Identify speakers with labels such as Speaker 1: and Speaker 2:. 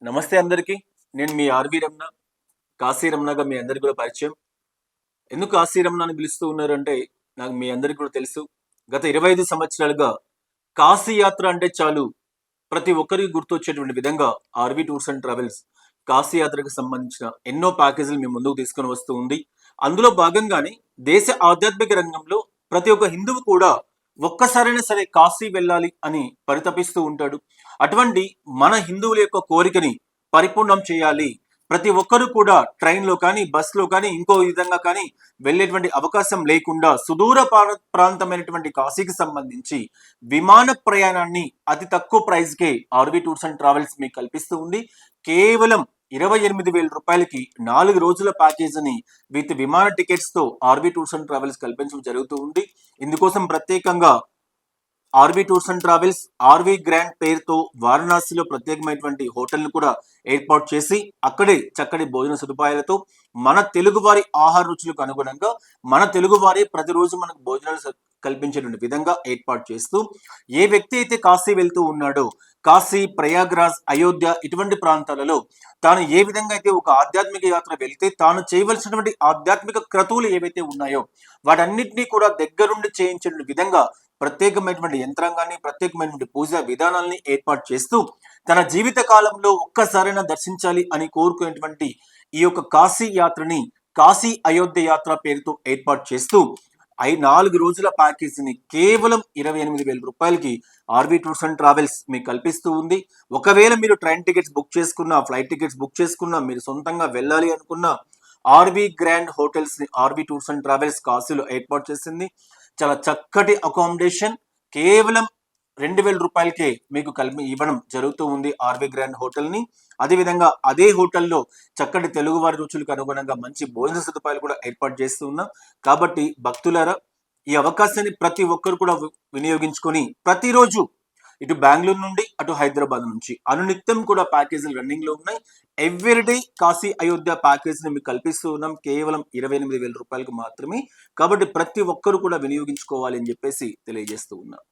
Speaker 1: నమస్తే అందరికీ. నేను మీ ఆర్వి రమణ. కాశీ రమణగా మీ అందరికీ కూడా పరిచయం. ఎందుకు కాశీ రమణ అని పిలుస్తూ ఉన్నారంటే నాకు మీ అందరికీ కూడా తెలుసు. గత 25 సంవత్సరాలుగా కాశీ యాత్ర అంటే చాలు ప్రతి ఒక్కరికి గుర్తొచ్చేటువంటి విధంగా RV tours and travels Kashi యాత్రకు సంబంధించిన ఎన్నో ప్యాకేజీలు మీ ముందుకు తీసుకొని వస్తూ ఉంది. అందులో భాగంగానే దేశ ఆధ్యాత్మిక రంగంలో ప్రతి ఒక్క హిందువు కూడా ఒక్కసారైనా సరే కాశీ వెళ్ళాలి అని పరితపిస్తూ ఉంటాడు. అటువంటి మన హిందువుల యొక్క కోరికని పరిపూర్ణం చేయాలి. ప్రతి ఒక్కరు కూడా ట్రైన్లో కానీ బస్సులో కానీ ఇంకో విధంగా కానీ వెళ్ళేటువంటి అవకాశం లేకుండా సుదూర ప్రాంతమైనటువంటి కాశీకి సంబంధించి విమాన ప్రయాణాన్ని అతి తక్కువ ప్రైస్కే ఆర్వి టూర్స్ అండ్ ట్రావెల్స్ మీకు కల్పిస్తూ ఉంది. కేవలం 28,000 రూపాయలకి 4 రోజుల ప్యాకేజీని విత్ విమాన టికెట్స్ తో ఆర్వి టూర్స్ అండ్ ట్రావెల్స్ కల్పించడం జరుగుతూ ఉంది. ఇందుకోసం ప్రత్యేకంగా RV tours and travels RV grand పేరుతో వారణాసిలో ప్రత్యేకమైనటువంటి హోటల్ను కూడా ఏర్పాటు చేసి అక్కడే చక్కటి భోజన సదుపాయాలతో మన తెలుగువారి ఆహార రుచులకు అనుగుణంగా మన తెలుగువారి ప్రతిరోజు మనకు భోజనాలు కల్పించేటువంటి విధంగా ఏర్పాటు చేస్తూ ఏ వ్యక్తి అయితే కాశీ వెళ్తూ ఉన్నాడో కాశీ, ప్రయాగ్రాజ్, అయోధ్య ఇటువంటి ప్రాంతాలలో తాను ఏ విధంగా అయితే ఒక ఆధ్యాత్మిక యాత్ర వెళ్తే తాను చేయవలసినటువంటి ఆధ్యాత్మిక క్రతువులు ఏవైతే ఉన్నాయో వాటన్నిటినీ కూడా దగ్గరుండి చేయించే విధంగా ప్రత్యేకమైనటువంటి యంత్రాంగాన్ని ప్రత్యేకమైనటువంటి పూజా విధానాల్ని ఏర్పాటు చేస్తూ తన జీవిత కాలంలో ఒక్కసారైనా దర్శించాలి అని కోరుకునేటువంటి ఈ యొక్క కాశీ యాత్రని కాశీ అయోధ్య యాత్ర పేరుతో ఏర్పాటు చేస్తూ 4 రోజుల ప్యాకేజీని కేవలం 28,000 రూపాయలకి ఆర్వి టూర్స్ అండ్ ట్రావెల్స్ మీకు కల్పిస్తూ ఉంది. ఒకవేళ మీరు ట్రైన్ టికెట్స్ బుక్ చేసుకున్నా, ఫ్లైట్ టికెట్స్ బుక్ చేసుకున్నా, మీరు సొంతంగా వెళ్ళాలి అనుకున్నా ఆర్వి గ్రాండ్ హోటల్స్ ని ఆర్వి టూర్స్ అండ్ ట్రావెల్స్ కాశీలో ఏర్పాటు చేసింది. చాలా చక్కటి అకామిడేషన్ కేవలం 2,000 రూపాయలకే మీకు ఇవ్వడం జరుగుతూ ఉంది ఆర్వి గ్రాండ్ హోటల్ ని. అదేవిధంగా అదే హోటల్లో చక్కటి తెలుగువారి రుచులకు అనుగుణంగా మంచి భోజన సదుపాయాలు కూడా ఏర్పాటు చేస్తూ ఉన్నాం. కాబట్టి భక్తులారా ఈ అవకాశాన్ని ప్రతి ఒక్కరు కూడా వినియోగించుకొని ప్రతిరోజు ఇటు బెంగళూరు నుండి అటు హైదరాబాద్ నుంచి అనునిత్యం కూడా ప్యాకేజీలు రన్నింగ్ లో ఉన్నాయి. ఎవ్రీడే కాశీ అయోధ్య ప్యాకేజ్ ని మీకు కల్పిస్తూ ఉన్నాం కేవలం 28,000 రూపాయలకు మాత్రమే. కాబట్టి ప్రతి ఒక్కరు కూడా వినియోగించుకోవాలి అని చెప్పేసి తెలియజేస్తూ ఉన్నాం.